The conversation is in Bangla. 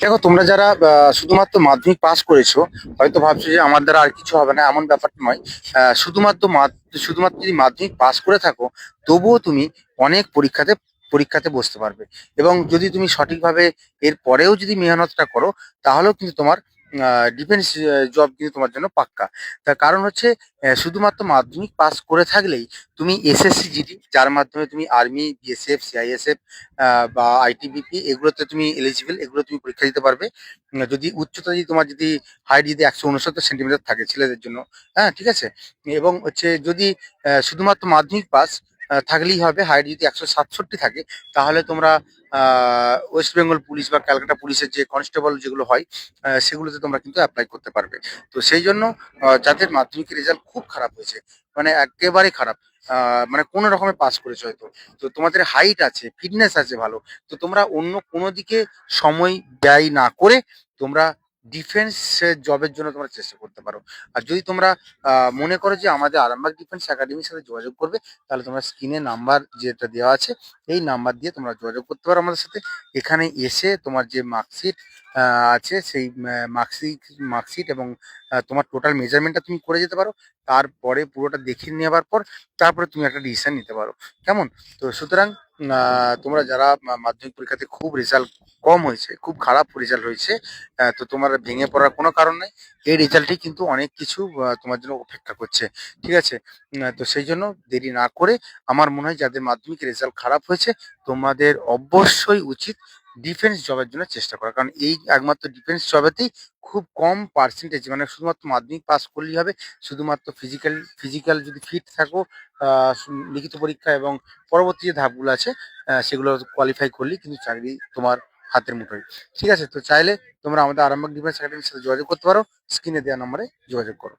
দেখো, তোমরা যারা শুধুমাত্র মাধ্যমিক পাস করেছো, হয়তো ভাবছো যে আমার দ্বারা আর কিছু হবে না, এমন ব্যাপারটা নয়। শুধুমাত্র যদি মাধ্যমিক পাস করে থাকো, তবুও তুমি অনেক পরীক্ষাতে বসতে পারবে। এবং যদি তুমি সঠিকভাবে এর পরেও যদি মেহনতটা করো, তাহলেও কিন্তু তোমার ডিফেন্স জব কিন্তু তোমার জন্য পাক্কা। তার কারণ হচ্ছে, শুধুমাত্র মাধ্যমিক পাস করে থাকলেই তুমি এসএসসি জিডি, যার মাধ্যমে তুমি আর্মি, বিএসএফ, সিআইএসএফ বা আইটিবিপি, এগুলোতে তুমি এলিজিবল, এগুলো তুমি পরীক্ষা দিতে পারবে। যদি উচ্চতা, যদি তোমার যদি হাইট যদি 169 সেন্টিমিটার থাকে ছেলেদের জন্য, হ্যাঁ ঠিক আছে। এবং হচ্ছে যদি শুধুমাত্র মাধ্যমিক পাস থাকলেই হবে, হাইট যদি 167 থাকে, তাহলে তোমরা ওয়েস্ট বেঙ্গল পুলিশ বা ক্যালকাটা পুলিশের যে কনস্টেবল যেগুলো হয়, সেগুলোতে তোমরা কিন্তু অ্যাপ্লাই করতে পারবে। তো সেই জন্য যাদের মাধ্যমিকের রেজাল্ট খুব খারাপ হয়েছে, মানে একেবারে খারাপ, মানে কোনো রকমে পাস করেছে হয়তো, তো তোমাদের হাইট আছে, ফিটনেস আছে ভালো, তো তোমরা অন্য কোনো দিকে সময় ব্যয় না করে তোমরা ডিফেন্স জবের জন্য তোমরা চেষ্টা করতে পারো। আর যদি তোমরা মনে করো যে আমাদের আরামবাগ ডিফেন্স একাডেমির সাথে যোগাযোগ করবে, তাহলে তোমরা স্ক্রিনে নাম্বার যেটা দেওয়া আছে, এই নাম্বার দিয়ে তোমরা যোগাযোগ করতে পারো আমাদের সাথে। এখানে এসে তোমার যে মার্কশিট আছে, সেই মার্কশিট এবং তোমার টোটাল মেজারমেন্টটা তুমি করে যেতে পারো। তারপরে পুরোটা দেখে নেওয়ার পর তারপরে তুমি একটা ডিসিশন নিতে পারো, কেমন? তো সুতরাং তোমরা যারা মাধ্যমিক পরীক্ষাতে খুব রেজাল্ট কম হয়েছে, খুব খারাপ রেজাল্ট হয়েছে, তো তোমার ভেঙে পড়ার কোনো কারণ নেই। এই রেজাল্টই কিন্তু অনেক কিছু তোমার জন্য অপেক্ষা করছে, ঠিক আছে? তো সেই জন্য দেরি না করে, আমার মনে হয় যাদের মাধ্যমিক রেজাল্ট খারাপ হয়েছে, তোমাদের অবশ্যই উচিত ডিফেন্স জবের জন্য চেষ্টা করা। কারণ এই একমাত্র ডিফেন্স জবেতেই খুব কম পার্সেন্টেজ, মানে শুধুমাত্র মাধ্যমিক পাস করলেই হবে। শুধুমাত্র ফিজিক্যাল ফিজিক্যাল যদি ফিট থাকো, লিখিত পরীক্ষা এবং পরবর্তী যে ধাপগুলো আছে, সেগুলো কোয়ালিফাই করলেই কিন্তু চাকরি তোমার হাতের মুঠোয়। ঠিক আছে? তো চাইলে তোমরা আমাদের আরামবাগ ডিফেন্স একাডেমির সাথে যোগাযোগ করতে পারো, স্ক্রিনে দেওয়া নম্বরে যোগাযোগ করো।